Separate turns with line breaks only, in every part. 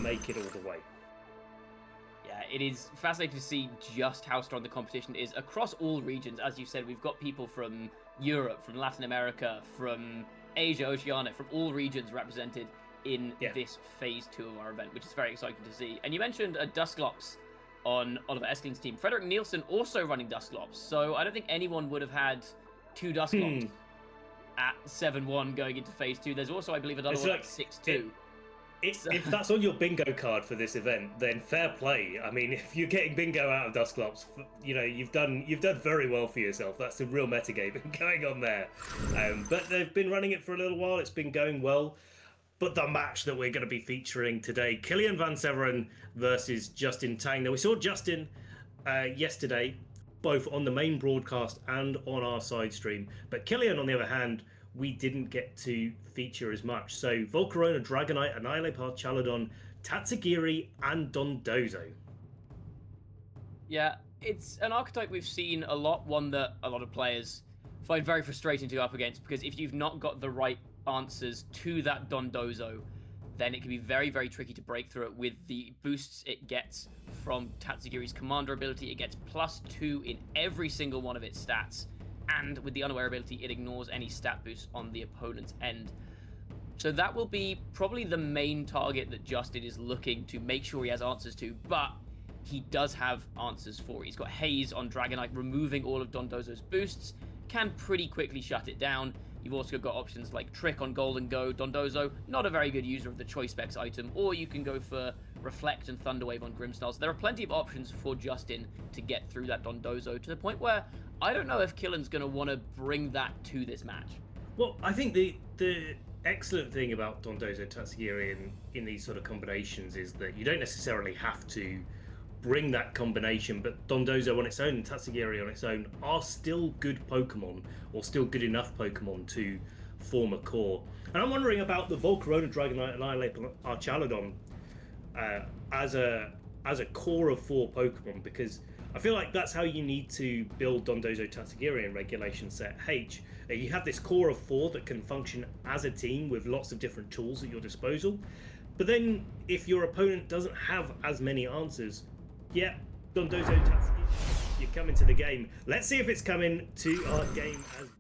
make it all the way.
Yeah, it is fascinating to see just how strong the competition is across all regions. As you said, we've got people from Europe, from Latin America, from Asia, Oceania, from all regions represented in this phase 2 of our event, which is very exciting to see. And you mentioned Dusclops on Oliver Eskling's team. Frederick Nielsen also running Dusclops, so I don't think anyone would have had 2 Dusclops at 7-1 going into phase 2. There's also, I believe, another one at 6-2.
If that's on your bingo card for this event, then fair play. I mean, if you're getting bingo out of Dusclops, you know, you've done very well for yourself. That's the real metagaming going on there. But they've been running it for a little while. It's been going well. But the match that we're going to be featuring today, Kylan Van Severen versus Justin Tang. Now, we saw Justin yesterday, both on the main broadcast and on our side stream. But Kylan, on the other hand, we didn't get to feature as much. So Volcarona, Dragonite, Annihilate Chaladon, Tatsugiri, and Dondozo.
Yeah, it's an archetype we've seen a lot, one that a lot of players find very frustrating to go up against, because if you've not got the right answers to that Dondozo, then it can be very, very tricky to break through it. With the boosts it gets from Tatsugiri's Commander ability, it gets +2 in every single one of its stats, and with the Unaware ability, it ignores any stat boosts on the opponent's end. So that will be probably the main target that Justin is looking to make sure he has answers to, but he does have answers for it. He's got Haze on Dragonite, removing all of Dondozo's boosts, can pretty quickly shut it down. You've also got options like Trick on Golden Go. Dondozo, not a very good user of the Choice Specs item, or you can go for Reflect and Thunderwave on Grimstyle. So there are plenty of options for Justin to get through that Dondozo, to the point where I don't know if Kylan's going to want to bring that to this match.
Well, I think the excellent thing about Dondozo Tatsugiri in these sort of combinations is that you don't necessarily have to bring that combination, but Dondozo on its own and Tatsugiri on its own are still good Pokemon, or still good enough Pokemon to form a core. And I'm wondering about the Volcarona, Dragonite, and Annihilate Archaladon as a core of 4 Pokemon, because I feel like that's how you need to build Dondozo Tatsugiri in Regulation Set H. You have this core of 4 that can function as a team with lots of different tools at your disposal. But then if your opponent doesn't have as many answers, yeah, Dondozo Tatsugiri, you come into the game. Let's see if it's coming to our game as well.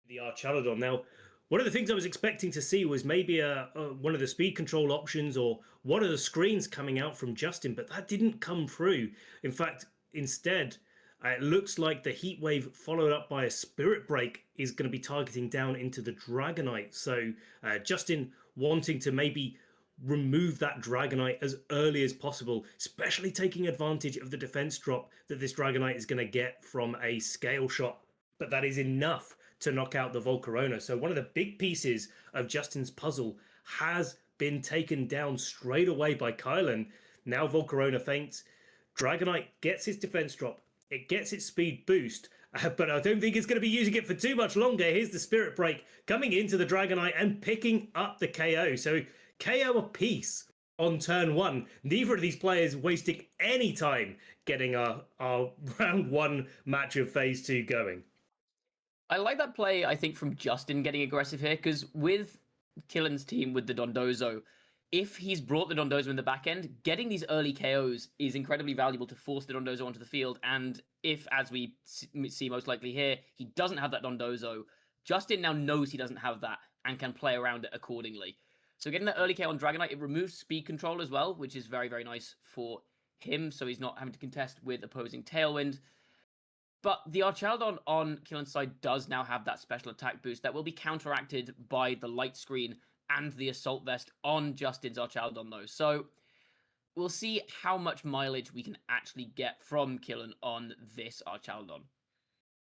The Archaladon. Now, one of the things I was expecting to see was maybe one of the speed control options or one of the screens coming out from Justin, but that didn't come through. In fact, instead, it looks like the Heat Wave followed up by a Spirit Break is going to be targeting down into the Dragonite. So Justin wanting to maybe remove that Dragonite as early as possible, especially taking advantage of the defense drop that this Dragonite is going to get from a Scale Shot. But that is enough to knock out the Volcarona. So one of the big pieces of Justin's puzzle has been taken down straight away by Kylan. Now Volcarona faints. Dragonite gets his defense drop. It gets its speed boost, but I don't think it's going to be using it for too much longer. Here's the Spirit Break coming into the Dragonite and picking up the KO. So KO apiece on turn 1. Neither of these players wasting any time getting our round 1 match of phase 2 going.
I like that play, I think, from Justin getting aggressive here, because with Kylan's team, with the Dondozo, if he's brought the Dondozo in the back end, getting these early KOs is incredibly valuable to force the Dondozo onto the field. And if, as we see most likely here, he doesn't have that Dondozo, Justin now knows he doesn't have that and can play around it accordingly. So getting that early KO on Dragonite, it removes speed control as well, which is very, very nice for him, so he's not having to contest with opposing Tailwind. But the Archaladon on Kylan's side does now have that special attack boost that will be counteracted by the light screen and the Assault Vest on Justin's Archaludon, though. So we'll see how much mileage we can actually get from Kylan on this Archaludon.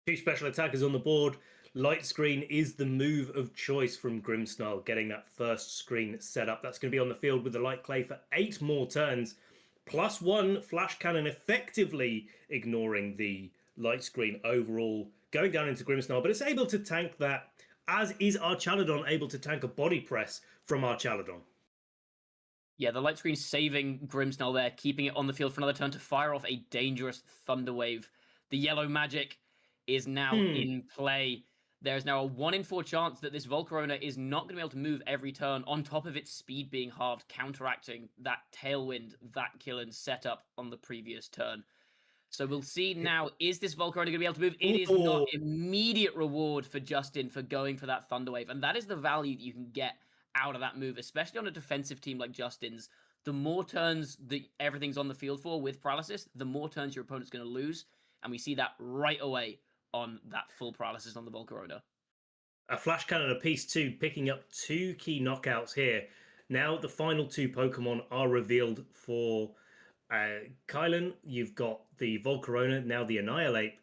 2 special attackers on the board. Light Screen is the move of choice from Grimmsnarl, getting that first screen set up. That's going to be on the field with the Light Clay for 8 more turns. +1 Flash Cannon, effectively ignoring the Light Screen overall, going down into Grimmsnarl, but it's able to tank that, as is Archaludon able to tank a body press from Archaludon.
Yeah, the Light Screen saving Grimmsnarl there, keeping it on the field for another turn to fire off a dangerous Thunder Wave. The yellow magic is now in play. There's now a 1 in 4 chance that this Volcarona is not going to be able to move every turn, on top of its speed being halved, counteracting that tailwind that Kylan set up on the previous turn. So we'll see now, is this Volcarona going to be able to move? It is not. Immediate reward for Justin for going for that Thunder Wave, and that is the value that you can get out of that move, especially on a defensive team like Justin's. The more turns that everything's on the field for with paralysis, the more turns your opponent's going to lose, and we see that right away on that full paralysis on the Volcarona.
A Flash Cannon apiece too, picking up 2 key knockouts here. Now the final 2 Pokemon are revealed for Kylan. You've got the Volcarona, now the Annihilate,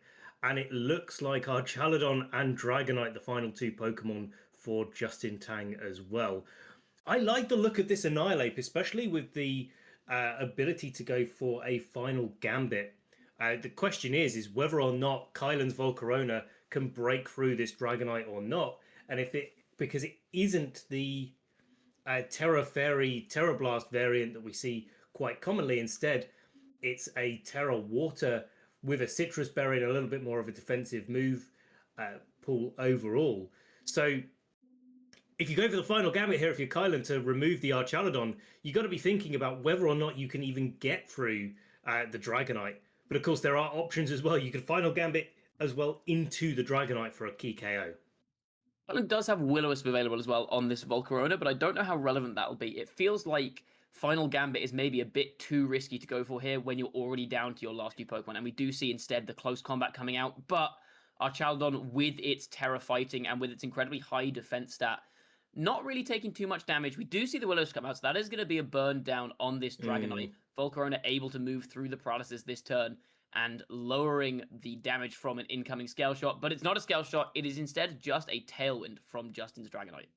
and it looks like Archaludon and Dragonite, the final 2 Pokemon for Justin Tang as well. I like the look of this Annihilate, especially with the ability to go for a final Gambit. The question is whether or not Kylan's Volcarona can break through this Dragonite or not, and if it, because it isn't the Terra Fairy Terra Blast variant that we see quite commonly. Instead, it's a Terra Water with a Citrus Berry and a little bit more of a defensive move pool overall. So if you go for the final Gambit here, if you're Kylan, to remove the Archaludon, you got to be thinking about whether or not you can even get through the Dragonite. But of course, there are options as well. You can final Gambit as well into the Dragonite for a key KO.
Kylan does have Will-O-Wisp available as well on this Volcarona, but I don't know how relevant that'll be. It feels like Final Gambit is maybe a bit too risky to go for here when you're already down to your last 2 Pokemon, and we do see instead the close combat coming out, but Archaludon, with its Terra Fighting and with its incredibly high defense stat, not really taking too much damage. We do see the Will-O-Wisp come out, so that is going to be a burn down on this Dragonite. Volcarona able to move through the paralysis this turn and lowering the damage from an incoming Scale Shot, but it's not a Scale Shot, it is instead just a Tailwind from Justin's Dragonite.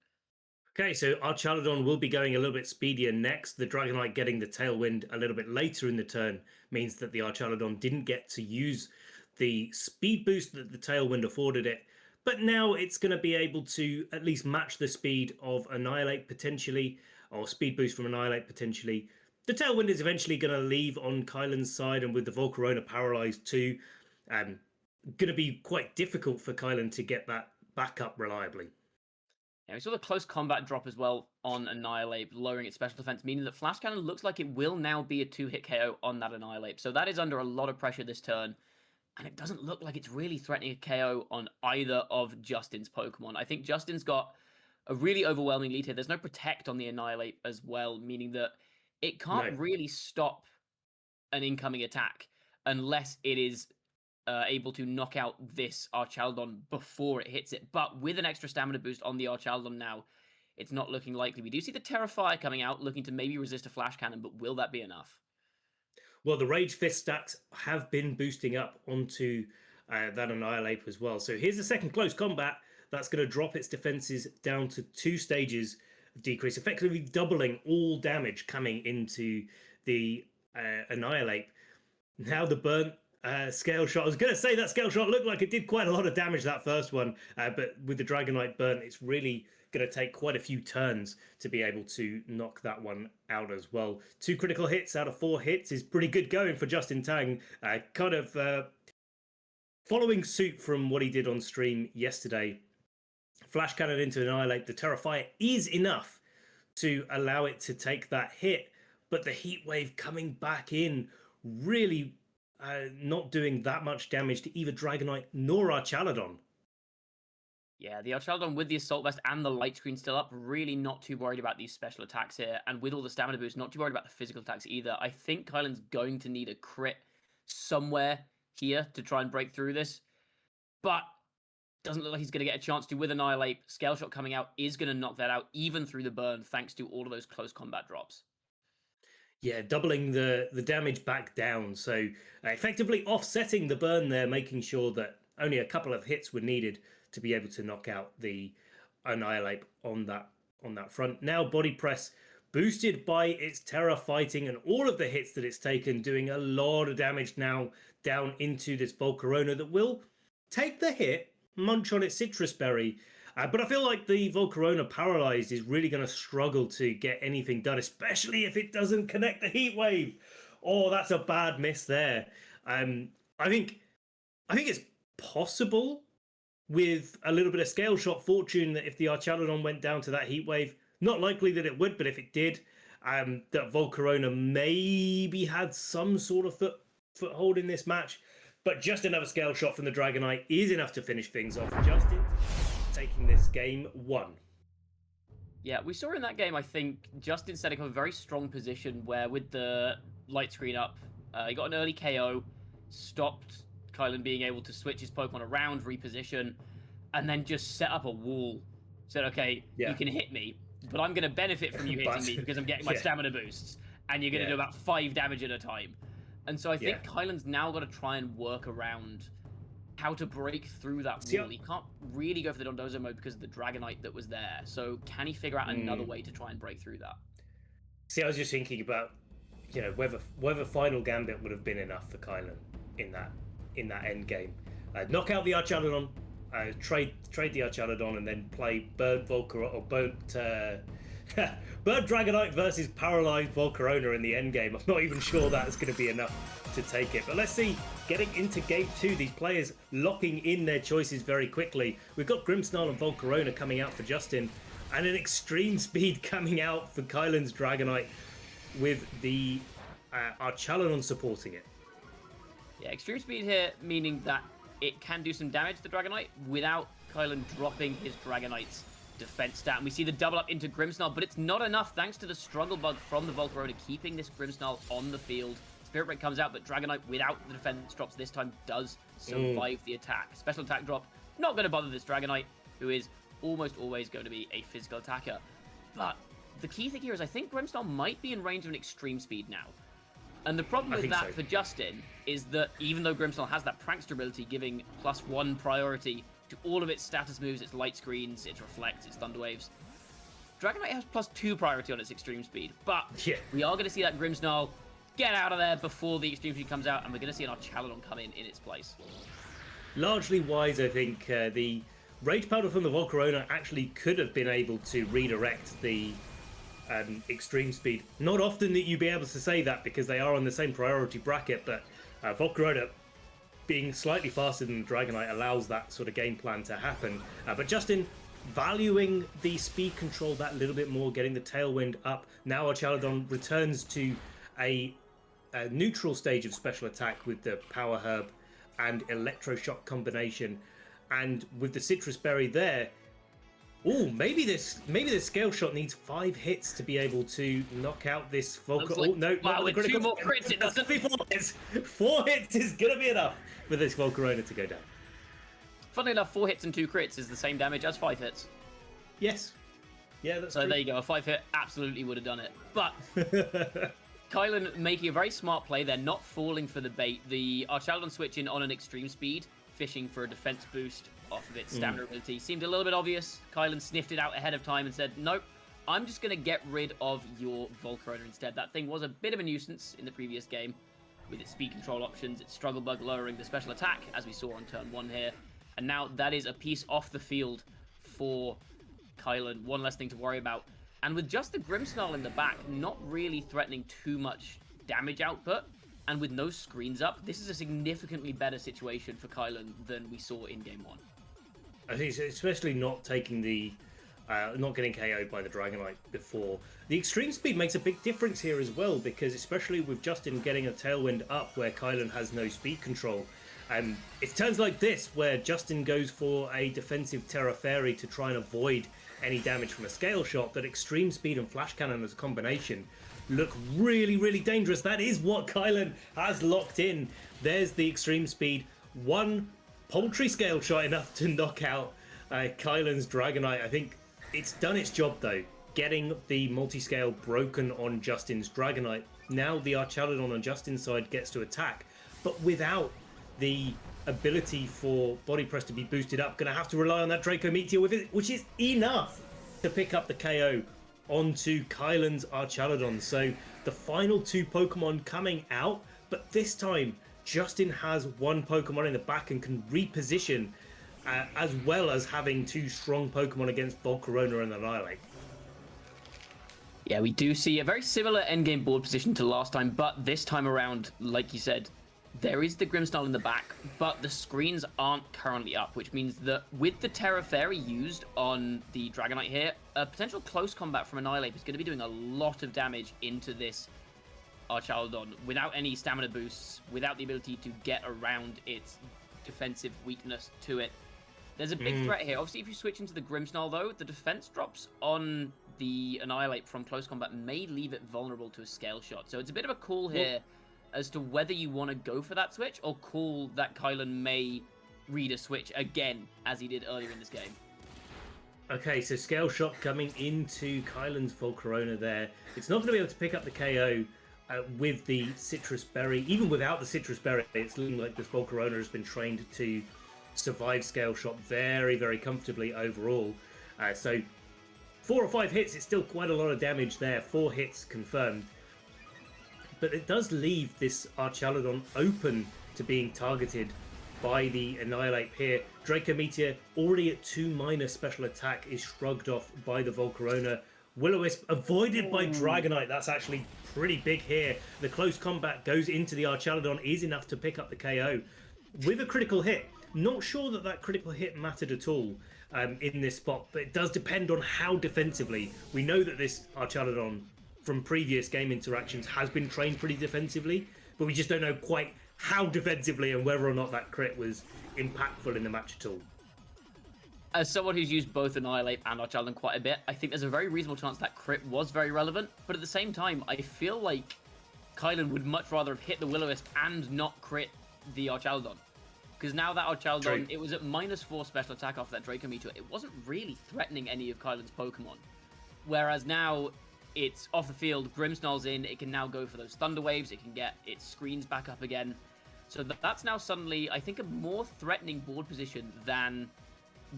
Okay, so Archaludon will be going a little bit speedier next. The Dragonite getting the Tailwind a little bit later in the turn means that the Archaludon didn't get to use the speed boost that the Tailwind afforded it. But now it's going to be able to at least match the speed of Annihilate potentially, or speed boost from Annihilate potentially. The Tailwind is eventually going to leave on Kylan's side, and with the Volcarona paralyzed too, going to be quite difficult for Kylan to get that back up reliably.
Yeah, we saw the close combat drop as well on Annihilate, lowering its special defense, meaning that Flash Cannon looks like it will now be a 2-hit KO on that Annihilate. So that is under a lot of pressure this turn, and it doesn't look like it's really threatening a KO on either of Justin's Pokemon. I think Justin's got a really overwhelming lead here. There's no Protect on the Annihilate as well, meaning that it can't really stop an incoming attack unless it is able to knock out this Archaludon before it hits it. But with an extra stamina boost on the Archaludon now, it's not looking likely. We do see the Terra Fire coming out, looking to maybe resist a Flash Cannon, but will that be enough?
Well, the Rage Fist stats have been boosting up onto that Annihilate as well. So here's the second close combat. That's going to drop its defenses down to 2 stages of decrease, effectively doubling all damage coming into the Annihilate. Now the burnt Scale Shot. I was going to say that Scale Shot looked like it did quite a lot of damage, that first one, but with the Dragonite burn, it's really going to take quite a few turns to be able to knock that one out as well. 2 critical hits out of 4 hits is pretty good going for Justin Tang. Kind of following suit from what he did on stream yesterday. Flash Cannon into Annihilate. The Terra Fire is enough to allow it to take that hit, but the Heat Wave coming back in really not doing that much damage to either Dragonite nor Archaludon.
Yeah, the Archaludon with the Assault Vest and the Light Screen still up, really not too worried about these special attacks here. And with all the stamina boost, not too worried about the physical attacks either. I think Kylan's going to need a crit somewhere here to try and break through this. But Doesn't look like he's going to get a chance to with Annihilate. Scale Shot coming out is going to knock that out even through the burn, thanks to all of those close combat drops.
Yeah, doubling the damage back down. So effectively offsetting the burn there, making sure that only a couple of hits were needed to be able to knock out the Annihilate on that front. Now Body Press boosted by its Terra fighting and all of the hits that it's taken, doing a lot of damage now down into this Volcarona that will take the hit, munch on its Citrus Berry. But I feel like the Volcarona Paralyzed is really going to struggle to get anything done, especially if it doesn't connect the Heat Wave. Oh, that's a bad miss there. I think it's possible with a little bit of Scale Shot fortune that if the Archaludon went down to that Heat Wave, not likely that it would, but if it did, that Volcarona maybe had some sort of foothold in this match. But just another Scale Shot from the Dragonite is enough to finish things off. Justin taking this game 1.
Yeah, we saw in that game, I think, Justin setting up a very strong position where with the light screen up, he got an early KO, stopped Kylan being able to switch his Pokemon around, reposition, and then just set up a wall. Said, okay, you can hit me, but I'm going to benefit from you hitting me because I'm getting my stamina boosts, and you're going to do about 5 damage at a time. And so I think Kylan's now got to try and work around how to break through that wall. He can't really go for the Dondozo mode because of the Dragonite that was there. So can he figure out another way to try and break through that?
See, I was just thinking about, whether Final Gambit would have been enough for Kylan in that end game. Knock out the Archaludon, trade the Archaludon, and then play Bird Volcarona or Bird Dragonite versus Paralyzed Volcarona in the end game. I'm not even sure that's going to be enough to take it. But let's see, getting into game 2, these players locking in their choices very quickly. We've got Grimmsnarl and Volcarona coming out for Justin, and an Extreme Speed coming out for Kylan's Dragonite with the Archaludon supporting it.
Yeah, Extreme Speed here, meaning that it can do some damage to the Dragonite without Kylan dropping his Dragonite's defense stat. And we see the double up into Grimmsnarl, but it's not enough thanks to the Struggle Bug from the Volcarona keeping this Grimmsnarl on the field. Spirit Break comes out, but Dragonite, without the defense drops this time, does survive the attack. Special attack drop, not going to bother this Dragonite, who is almost always going to be a physical attacker. But the key thing here is I think Grimmsnarl might be in range of an Extreme Speed now. And the problem with that for Justin is that even though Grimmsnarl has that Prankster ability giving +1 priority to all of its status moves, its light screens, its reflects, its thunder waves, Dragonite has +2 priority on its Extreme Speed. But we are going to see that Grimmsnarl get out of there before the Extreme Speed comes out, and we're going to see an Archaludon come in its place.
Largely wise, I think. The Rage Powder from the Volcarona actually could have been able to redirect the Extreme Speed. Not often that you'd be able to say that because they are on the same priority bracket, but Volcarona being slightly faster than the Dragonite allows that sort of game plan to happen. But Justin valuing the speed control that little bit more, getting the Tailwind up. Now Archaludon returns to a neutral stage of special attack with the Power Herb and Electroshock combination, and with the Citrus Berry there. Oh, maybe this Scale Shot needs 5 hits to be able to knock out this Volcarona.
Like,
no,
wow, with 2 more crits, it doesn't.
4 hits. 4 hits is gonna be enough for this Volcarona to go down.
Funnily enough, 4 hits and 2 crits is the same damage as 5 hits.
Yes. Yeah, that's
so
true.
There you go. A 5 hit absolutely would have done it. But Kylan making a very smart play. They're not falling for the bait. The Archaludon switching on an Extreme Speed, fishing for a defense boost off of its stamina ability. Seemed a little bit obvious. Kylan sniffed it out ahead of time and said, nope, I'm just going to get rid of your Volcarona instead. That thing was a bit of a nuisance in the previous game with its speed control options, its Struggle Bug lowering the special attack, as we saw on turn 1 here. And now that is a piece off the field for Kylan. One less thing to worry about. And with just the Grimmsnarl in the back, not really threatening too much damage output, and with no screens up, this is a significantly better situation for Kylan than we saw in Game 1.
I think especially not taking the, not getting KO'd by the Dragonite before. The Extreme Speed makes a big difference here as well, because especially with Justin getting a Tailwind up where Kylan has no speed control, it's turns like this where Justin goes for a defensive Terra Fairy to try and avoid any damage from a Scale Shot, that Extreme Speed and Flash Cannon as a combination look really, really dangerous. That is what Kylan has locked in. There's the Extreme Speed. 1 poultry scale shot enough to knock out Kylan's Dragonite. I think it's done its job though, getting the multi-scale broken on Justin's Dragonite. Now the Archaludon on Justin's side gets to attack, but without the ability for body press to be boosted up, gonna have to rely on that Draco Meteor with it, which is enough to pick up the KO onto Kylan's Archaludon. So the final two Pokemon coming out, but this time Justin has one Pokemon in the back and can reposition, as well as having two strong Pokemon against Volcarona and Annihilate.
Yeah, we do see a very similar endgame board position to last time, but this time around, like you said, there is the Grimmsnarl in the back, but the screens aren't currently up, which means that with the Terra Fairy used on the Dragonite here, a potential close combat from Annihilate is going to be doing a lot of damage into this Archaludon without any stamina boosts, without the ability to get around its defensive weakness to it. There's a big threat here. Obviously, if you switch into the Grimmsnarl, though, the defense drops on the Annihilate from close combat may leave it vulnerable to a scale shot. So it's a bit of a call here as to whether you want to go for that switch or call that Kylan may read a switch again, as he did earlier in this game.
Okay, so Scale Shot coming into Kylan's Volcarona there. It's not going to be able to pick up the KO with the Citrus Berry. Even without the Citrus Berry, it's looking like this Volcarona has been trained to survive Scale Shot very, very comfortably overall. So 4 or 5 hits, it's still quite a lot of damage there. 4 hits confirmed. But it does leave this Archaludon open to being targeted by the Annihilate here. Draco Meteor, already at 2- special attack, is shrugged off by the Volcarona. Will-O-Wisp avoided by Dragonite. That's actually pretty big here. The close combat goes into the Archaludon, is enough to pick up the KO with a critical hit. Not sure that critical hit mattered at all in this spot, but it does depend on how defensively. We know that this Archaludon from previous game interactions has been trained pretty defensively, but we just don't know quite how defensively and whether or not that crit was impactful in the match at all.
As someone who's used both Annihilate and Archaludon quite a bit, I think there's a very reasonable chance that crit was very relevant, but at the same time, I feel like Kylan would much rather have hit the Will-O-Wisp and not crit the Archaludon. Because now that Archaludon, it was at -4 special attack off that Draco Meteor, it wasn't really threatening any of Kylan's Pokemon. Whereas now, it's off the field, Grimmsnarl's in, it can now go for those Thunder Waves, it can get its screens back up again. So that's now suddenly, I think, a more threatening board position than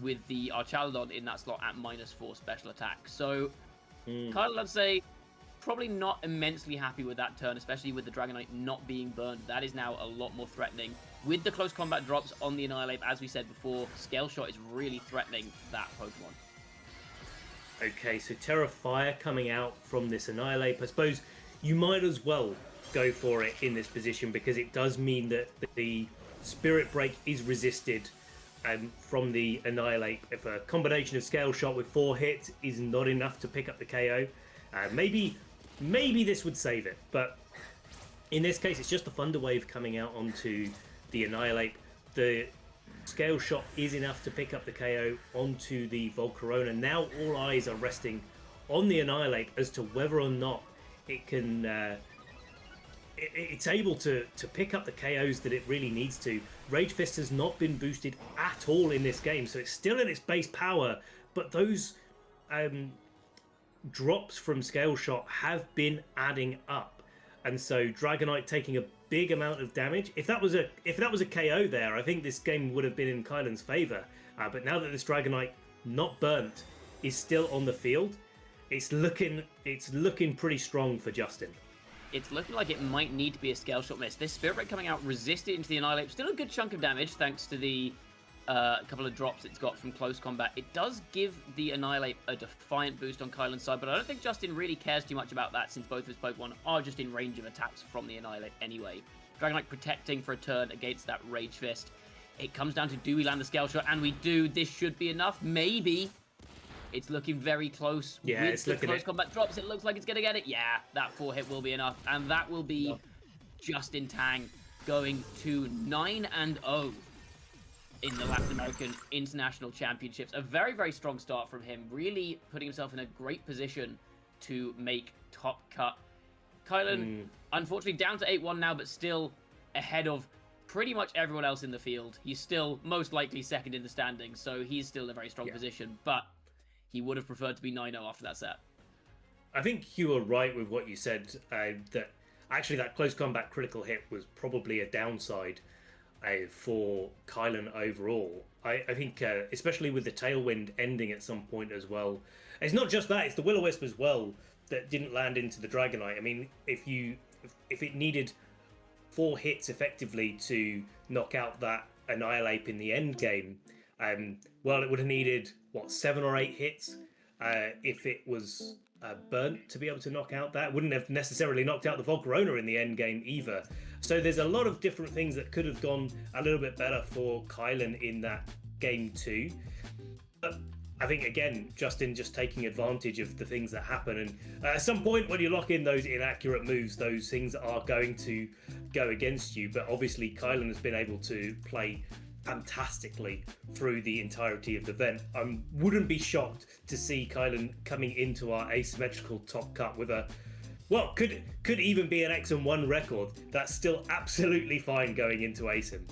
with the Archaludon in that slot at -4 special attack. So, Kylan, I'd say, probably not immensely happy with that turn, especially with the Dragonite not being burned. That is now a lot more threatening. With the close combat drops on the Annihilate, as we said before, Scale Shot is really threatening that Pokemon.
Okay, so Terra Fire coming out from this Annihilate. I suppose you might as well go for it in this position because it does mean that the Spirit Break is resisted from the Annihilate. If a combination of Scale Shot with 4 hits is not enough to pick up the KO, maybe this would save it. But in this case, it's just the Thunder Wave coming out onto the Annihilate. The Scale Shot is enough to pick up the KO onto the Volcarona. Now all eyes are resting on the Annihilate as to whether or not it can it's able to pick up the KOs that it really needs to. Rage Fist has not been boosted at all in this game, so it's still at its base power, but those drops from Scale Shot have been adding up. And so Dragonite taking a big amount of damage. If that was a KO there, I think this game would have been in Kylan's favor. But now that this Dragonite, not burnt, is still on the field, it's looking pretty strong for Justin.
It's looking like it might need to be a Scale Shot miss. This Spirit Break coming out resisted into the Annihilate. Still a good chunk of damage thanks to the couple of drops it's got from close combat. It does give the Annihilate a Defiant boost on Kylan's side, but I don't think Justin really cares too much about that since both of his Pokemon are just in range of attacks from the Annihilate anyway. Dragonite protecting for a turn against that Rage Fist. It comes down to, do we land the Scale Shot? And we do. This should be enough. Maybe. It's looking very close.
Yeah,
with
it's
the
looking
close combat drops. It looks like it's going to get it. Yeah, that 4 hit will be enough. And that will be Justin Tang going to 9-0 in the Latin American International Championships. A very, very strong start from him. Really putting himself in a great position to make top cut. Kylan, unfortunately, down to 8-1 now, but still ahead of pretty much everyone else in the field. He's still most likely second in the standings, so he's still in a very strong position, but he would have preferred to be 9-0 after that set.
I think you were right with what you said, that actually that close combat critical hit was probably a downside for Kylan overall. I think, especially with the Tailwind ending at some point as well. It's not just that, it's the Will-O-Wisp as well that didn't land into the Dragonite. I mean, if it needed 4 hits effectively to knock out that Annihilate in the end game, well, it would have needed, what, 7 or 8 hits if it was burnt to be able to knock out that. Wouldn't have necessarily knocked out the Volcarona in the end game either. So there's a lot of different things that could have gone a little bit better for Kylan in that game too. But I think, again, Justin just taking advantage of the things that happen. And at some point when you lock in those inaccurate moves, those things are going to go against you. But obviously Kylan has been able to play fantastically through the entirety of the event. I wouldn't be shocked to see Kylan coming into our asymmetrical top cut with a, well, could even be an X and 1 record. That's still absolutely fine going into ASIM.